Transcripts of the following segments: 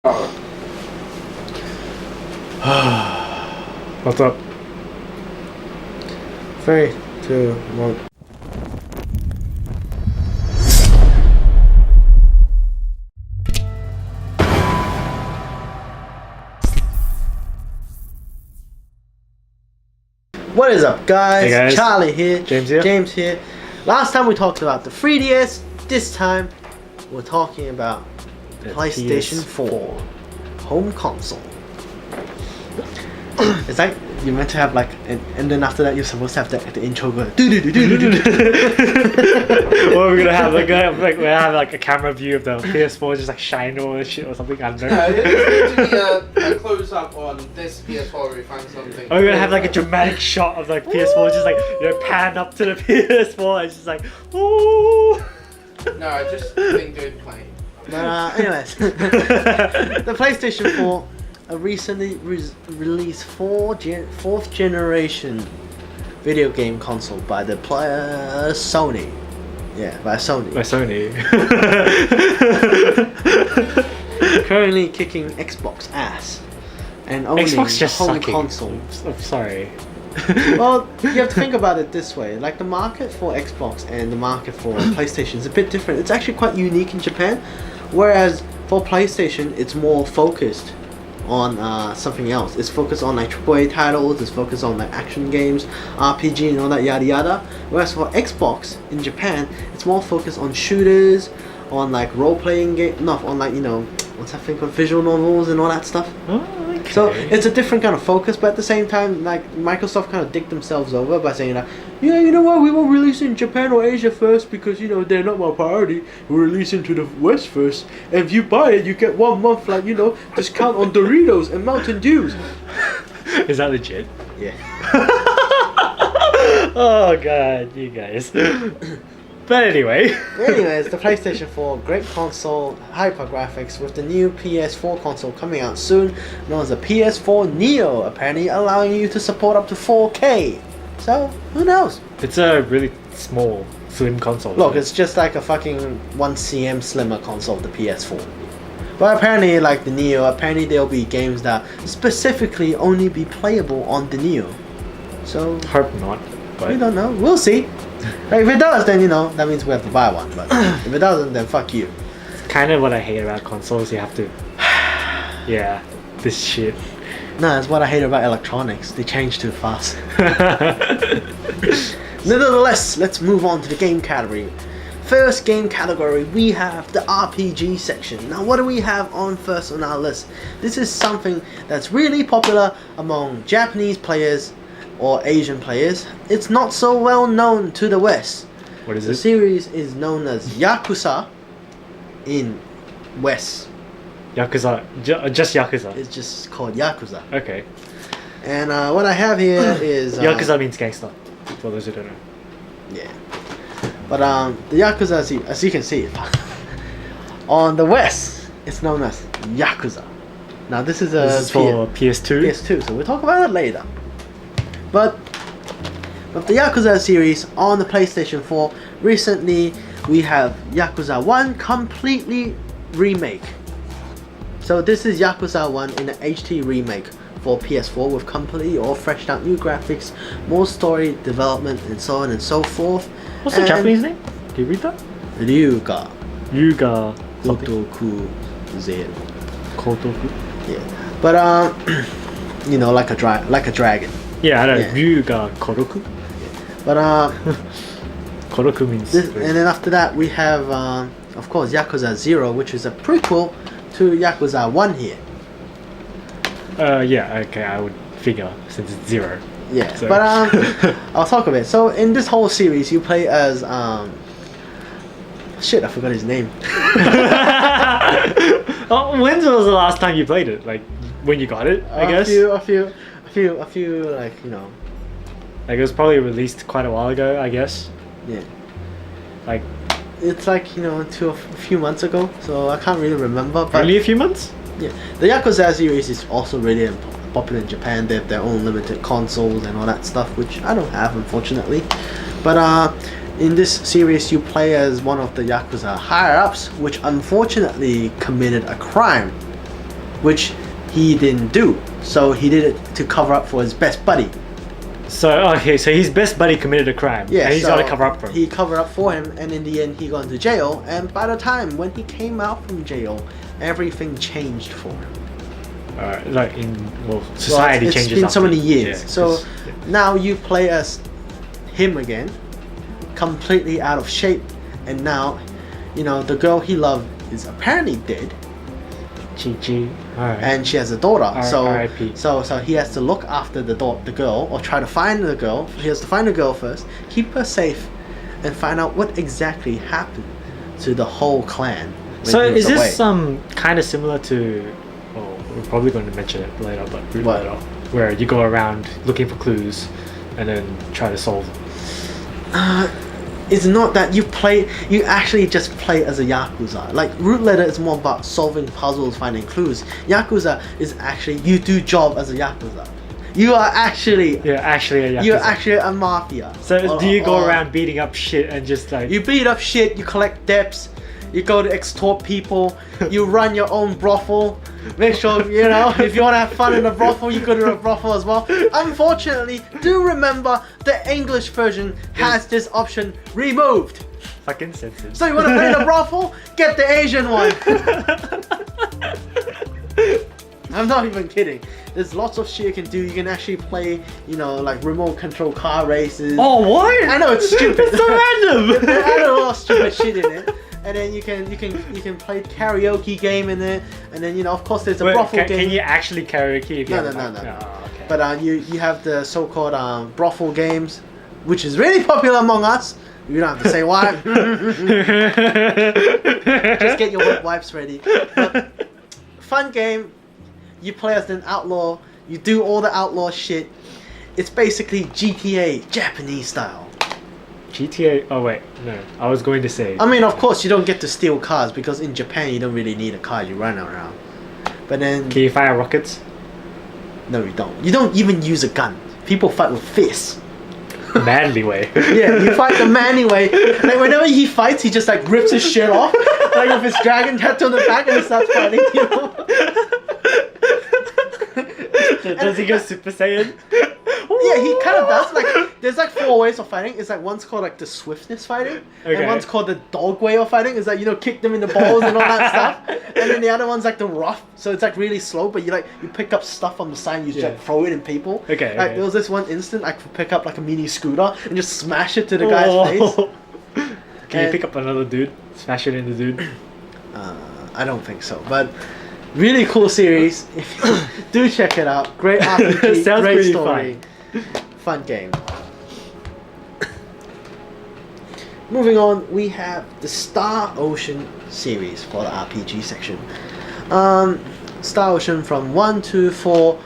What's up? 3, 2, 1. What is up, guys? Hey guys. Charlie here. James here. Last time we talked about the 3DS. This time we're talking about the PlayStation 4 home console. It's like you're meant to have like, and then after that you're supposed to have the intro go. Or we're gonna have like a camera view of the PS4 just like shine all this shit or something. I don't know. It's literally a close up on this PS4 where we find something. Or we're gonna have like a dramatic shot of like PS4 just like, you know, pan up to the PS4 and it's just like, ooh. No, just think good playing. Anyways, the PlayStation 4 recently released fourth generation video game console by the player Sony. Yeah, by Sony. By Sony. Currently kicking Xbox ass and owning Xbox just the home sucking. console. I'm sorry. Well, you have to think about it this way. Like the market for Xbox and the market for PlayStation is a bit different. It's actually quite unique in Japan, whereas for PlayStation it's more focused on something else. It's focused on like AAA titles, it's focused on like action games, RPG and all that yada yada. Whereas for Xbox in Japan, it's more focused on shooters, on like role-playing game, not on like, you know, what's that thing called, visual novels and all that stuff. Oh, okay. So it's a different kind of focus, but at the same time, like Microsoft kind of dicked themselves over by saying like, yeah, you know what, we won't release in Japan or Asia first because, you know, they're not my priority. We'll release into the West first, and if you buy it, you get 1 month, like, you know, discount on Doritos and Mountain Dews. Is that legit? Yeah. Oh god, you guys. But anyway. Anyways, the PlayStation 4, great console, hyper graphics, with the new PS4 console coming out soon, known as the PS4 Neo, apparently allowing you to support up to 4K. So, who knows? It's a really small, slim console. Look, it's just like a fucking 1cm slimmer console of the PS4. But apparently, like the Neo, apparently there'll be games that specifically only be playable on the Neo. So, hope not. But we don't know. We'll see. Like, if it does, then, you know, that means we have to buy one. But if it doesn't, then fuck you. kind of what I hate about consoles. You have to, yeah, this shit. No, that's what I hate about electronics. They change too fast. Nevertheless, let's move on to the game category. First game category, we have the RPG section. Now, what do we have on first on our list? This is something that's really popular among Japanese players or Asian players. It's not so well known to the West. What is The it? series is known as Yakuza in West. Yakuza, just Yakuza. It's just called Yakuza. Okay. And what I have here is... Yakuza means gangster, for those who don't know. Yeah. But the Yakuza, as you can see, on the West, it's known as Yakuza. Now this is for PS2? PS2, so we'll talk about it later. But the Yakuza series on the PlayStation 4, recently we have Yakuza 1 completely remake. So this is Yakuza 1 in an HD remake for PS4 with completely all freshed out new graphics, more story development, and so on and so forth. What's the Japanese name? Can you read that? Ryuga Ryuga Otaku Zero. Kotoku? Yeah. But you know, like a dragon. Yeah, I know. Yeah. Ryuga Koroku? But Koroku means... and then after that we have of course Yakuza 0, which is a prequel to Yakuza 1 here. Yeah, okay, I would figure, since it's 0. Yeah, So. but I'll talk a bit. So in this whole series, you play as shit, I forgot his name. Oh, when was the last time you played it? Like when you got it, I guess. A few, like, you know. Like it was probably released quite a while ago, I guess. Yeah. Like It's like, you know, a few months ago, so I can't really remember. But only a few months. yeah, the Yakuza series is also really popular in Japan. They have their own limited consoles and all that stuff, which I don't have, unfortunately. But in this series, you play as one of the Yakuza higher-ups, which unfortunately committed a crime. which he didn't do. So he did it to cover up for his best buddy. So so his best buddy committed a crime. Yeah, and he's so got to cover up for him. He covered up for him, and in the end, he got into jail. And by the time when he came out from jail, everything changed for him. Like society it's changes. been so many years. Yeah, so now you play as him again, completely out of shape, and now, the girl he loved is apparently dead. Chi. Alright. And she has a daughter. R.I.P. So he has to look after the girl, or try to find the girl. He has to find the girl first, keep her safe, and find out what exactly happened to the whole clan. So when he was is away. this kind of similar to? Well, we're probably going to mention it later, but What? later, where you go around looking for clues, and then try to solve them. It's not that you actually just play as a Yakuza. Like, Root Letter is more about solving puzzles, finding clues. Yakuza is actually, you do job as a Yakuza. You are actually... You're actually a Yakuza. You're actually a mafia. So do you go around beating up shit and just like... You beat up shit, you collect debts, you go to extort people, you run your own brothel. Make sure, if you want to have fun in a brothel, you go to a brothel as well. Unfortunately, do remember the English version has this option removed. Fucking censored. So you want to play the brothel? Get the Asian one. I'm not even kidding. There's lots of shit you can do. You can actually play, like remote control car races. Oh, what? I know it's stupid. It's so random. There's a lot of stupid shit in it. And then you can play karaoke game in it, and then of course there's a brothel game. Can you actually karaoke? If you No. Oh, okay. But you have the so-called brothel games, which is really popular among us. You don't have to say why. Just get your wet wipes ready. But fun game. You play as an outlaw. You do all the outlaw shit. It's basically GTA Japanese style. GTA. Oh wait, no. I was going to say. I mean, of course, you don't get to steal cars because in Japan you don't really need a car. You run around. But then, Can you fire rockets? no, you don't. You don't even use a gun. People fight with fists. Manly way. Yeah, you fight the manly way. Like whenever he fights, he just like rips his shit off, like with his dragon tattoo on the back, and he starts fighting people. Does he go Super Saiyan? Yeah, he kind of does. Like, there's like 4 ways of fighting. It's like one's called like the swiftness fighting, Okay. and one's called the dog way of fighting. It's like kick them in the balls and all that stuff. And then the other one's like the rough. So it's like really slow, but you pick up stuff on the side, and you just Yeah. like, throw it in people. Okay, Like okay. there was this one instant I could pick up like a mini scooter and just smash it to the guy's face. Can you And- pick up another dude? Smash it in the dude? I don't think so, but really cool series. If you do check it out. Great RPG, Sounds great pretty story, fun game. Moving on, we have the Star Ocean series for the RPG section. Star Ocean from 1 to 4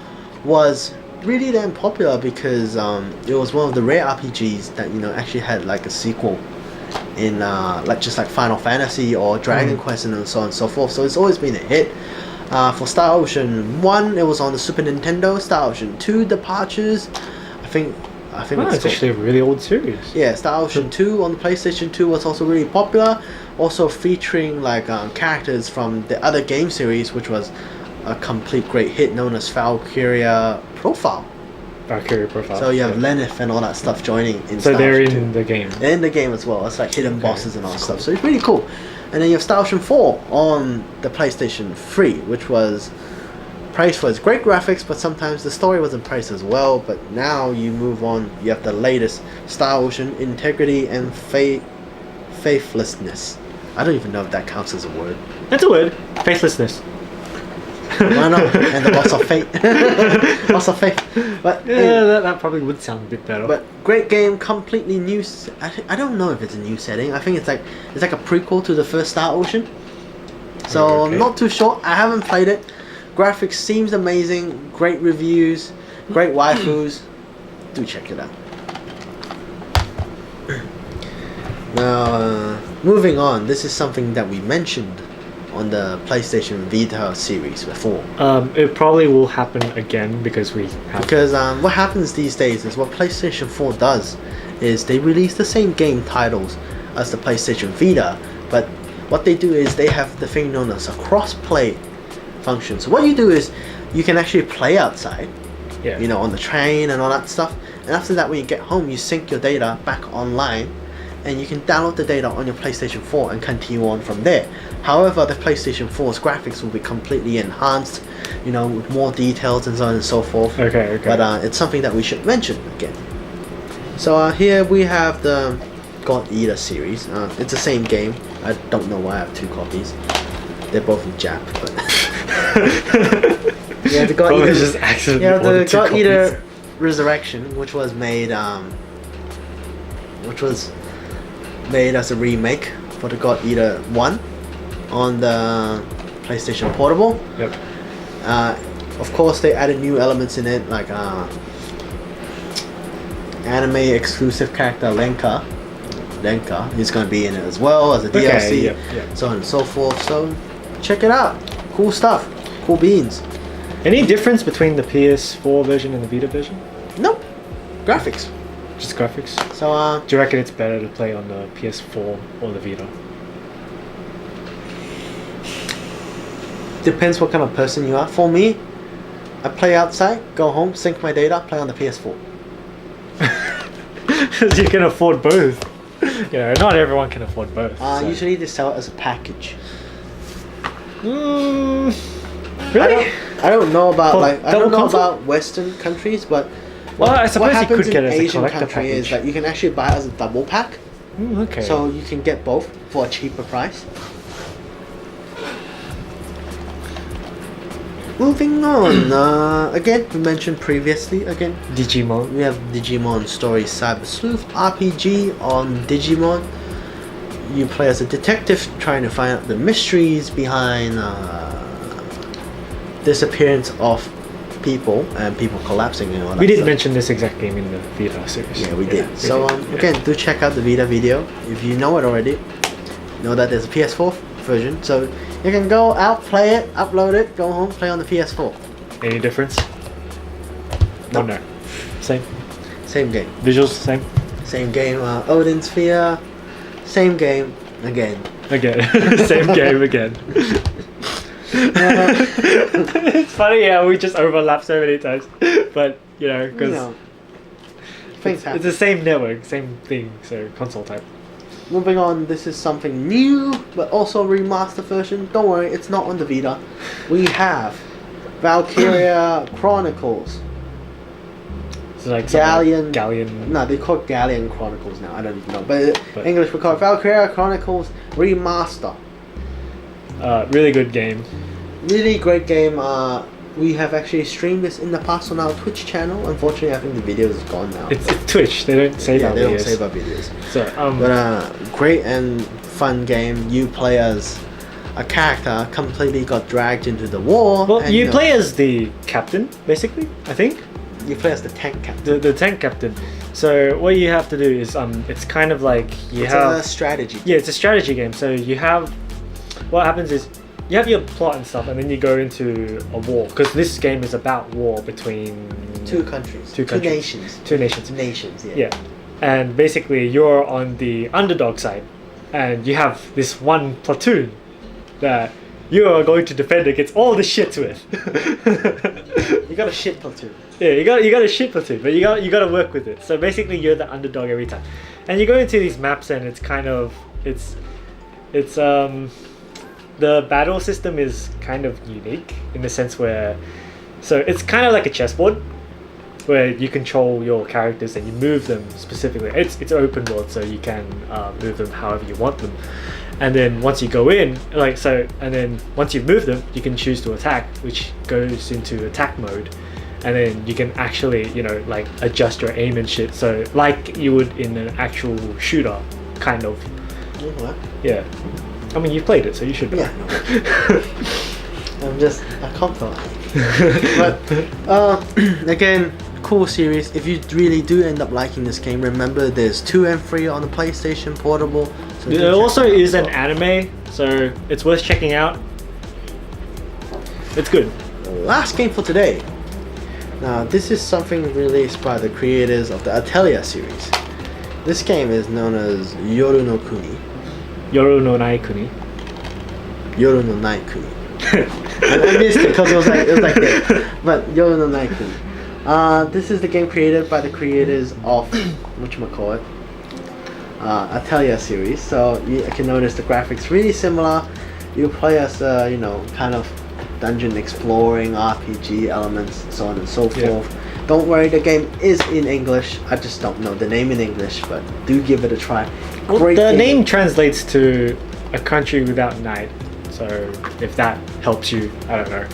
was really damn popular because it was one of the rare RPGs that actually had like a sequel in just like Final Fantasy or Dragon Quest and so on and so forth. So it's always been a hit. For Star Ocean 1, it was on the Super Nintendo. Star Ocean 2, Departures. I think It's actually a really old series. yeah, Star Ocean 2 on the PlayStation 2 was also really popular, also featuring like characters from the other game series, which was a complete great hit known as Valkyria Profile. Valkyria Profile. So you have Lenneth and all that stuff joining in So Star they're Ocean 2. in the game. They're in the game as well. It's like hidden Okay, bosses and all that that's stuff. So it's really cool. And then you have Star Ocean 4 on the PlayStation 3, which was praised for its great graphics, but sometimes the story wasn't praised as well. But now you move on, you have the latest Star Ocean Integrity and Faithlessness. I don't even know if that counts as a word. That's a word. Faithlessness. Why not? And the loss of fate. Loss of faith. But Yeah, that probably would sound a bit better. But great game, completely new. I don't know if it's a new setting. I think it's like a prequel to the first Star Ocean. So Okay. I'm not too sure. I haven't played it. Graphics seems amazing. Great reviews. Great waifus. Do check it out. Now, moving on. This is something that we mentioned on the PlayStation Vita series before. It probably will happen again because we have. Because what happens these days is what PlayStation 4 does is they release the same game titles as the PlayStation Vita, but what they do is they have the thing known as a cross-play function. So what you do is you can actually play outside, Yeah. you know, on the train and all that stuff. And after that, when you get home, you sync your data back online, and you can download the data on your PlayStation 4 and continue on from there. However, the PlayStation 4's graphics will be completely enhanced, you know, with more details and so on and so forth. Okay. But it's something that we should mention again. So here we have the God Eater series. It's the same game. I don't know why I have 2 copies. They're both in Jap, but yeah, the God Probably Eater. just accidentally Yeah, the ordered 2 God Eater copies. Resurrection, which was made as a remake for the God Eater 1 on the PlayStation Portable. Yep. Of course, they added new elements in it, like anime exclusive character Lenka. He's going to be in it as well as a DLC, yep. so on and so forth. So check it out. Cool stuff. Cool beans. Any difference between the PS4 version and the Vita version? Nope. Graphics. Just graphics? So Do you reckon it's better to play on the PS4 or the Vita? depends what kind of person you are. For me, I play outside, go home, sync my data, play on the PS4. You can afford both. You know, not everyone can afford both. So. Usually they sell it as a package. Really? I don't know about For I don't double know console? about Western countries, but Well, I what suppose you happens could get in it as a Asian collector country is package. that you can actually buy it as a double pack, Okay. so you can get both for a cheaper price. Moving on, again, we mentioned previously, Digimon. we have Digimon Story Cybersleuth RPG on Digimon. You play as a detective trying to find out the mysteries behind disappearance of people and people collapsing and all that We did stuff. mention this exact game in the Vita series. Yeah, we did. we So did, yeah. again, do check out the Vita video. If you know it already, know that there's a PS4 version. So you can go out, play it, upload it, go home, play on the PS4. Any difference? No. No. Same. Same game. Visuals same. Same game. Odin Sphere. Same game again. Again. Same game again. It's funny how we just overlap so many times, but you know, because You know, things it's happen. the same network, same thing, so console type. Moving on, this is something new, but also remastered version. Don't worry, it's not on the Vita. We have Valkyria Chronicles. It's like Galleon. No, they call it Galleon Chronicles now. I don't even know, but But- English we call it Valkyria Chronicles Remaster. Really good game. Really great game. We have actually streamed this in the past on our Twitch channel. Unfortunately, I think the video is gone now. It's Twitch. They don't save our they don't videos. save our videos. So But great and fun game. You play as a character completely got dragged into the war. well, and, you know, play as the captain, basically. I think You play as the tank captain. the tank captain. So what you have to do is it's kind of like you It's have a strategy. yeah, it's a strategy game. So you have what happens is you have your plot and stuff, and then you go into a war because this game is about war between Two countries. Two countries. nations. two nations. Nations. Yeah. Yeah, and basically you're on the underdog side, and you have this one platoon that you are going to defend against all the shits with. You got a shit platoon. Yeah, you got a shit platoon, but you got to work with it. So basically, you're the underdog every time, and you go into these maps, and it's kind of it's the battle system is kind of unique in the sense where, so it's kind of like a chessboard, where you control your characters and you move them specifically. It's open world, so you can move them however you want them. And then once you go in, and then once you move them, you can choose to attack, which goes into attack mode. And then you can actually, adjust your aim and shit. So like you would in an actual shooter, kind of. Mhm. Yeah. I mean, you've played it, so you should know. Yeah. I'm just a compliment. But again, cool series. If you really do end up liking this game, remember there's 2 and 3 on the PlayStation Portable. So do There check also it out is as an well. anime, so it's worth checking out. It's good. Last game for today. Now, this is something released by the creators of the Atelier series. This game is known as Yoru no Kuni. Yoru no Nai Kuni. Yoru no Nai Kuni. I missed it because it was like that. But Yoru no Nai Kuni. This is the game created by the creators of whatchamacallit, Atelier series. So you can notice the graphics really similar. You play as kind of dungeon exploring RPG elements, so on and so forth. Don't worry, the game is in English. I just don't know the name in English, but do give it a try. Well, Great the game. name translates to a country without night. So if that helps you, I don't know.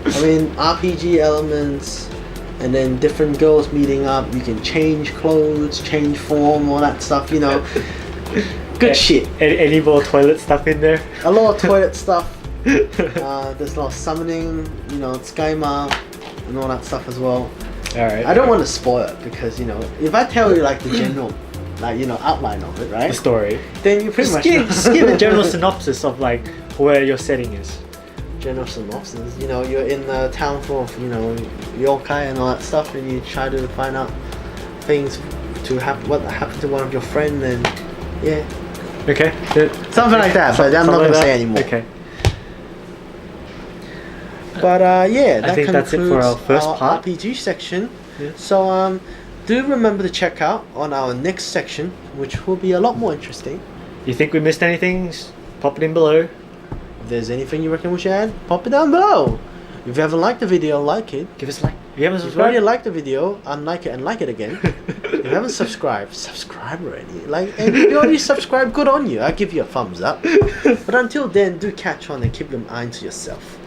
I mean, RPG elements, and then different girls meeting up. You can change clothes, change form, all that stuff. Good shit. Any more toilet stuff in there? A lot of toilet stuff. There's a lot of summoning, Skyma, and all that stuff as well. Alright. I don't want to spoil it because if I tell you like the general, outline of it, right? The story. Then you pretty much Just give a general synopsis of like where your setting is. General synopsis. You're in the town full of yokai and all that stuff, and you try to find out things what happened to one of your friends, and Okay. something like that. But I'm not gonna say anymore. Okay. But that I think that's it for our first part. RPG section. Yeah. So do remember to check out on our next section, which will be a lot more interesting. You think we missed anything? Pop it in below. If there's anything you reckon we should add, pop it down below. If you haven't liked the video, like it. Give us a like. If you haven't If you already subscribed, liked the video, unlike it and like it again. If you haven't subscribed already. And if you already subscribed, good on you. I give you a thumbs up. But until then, do catch on and keep your mind to yourself.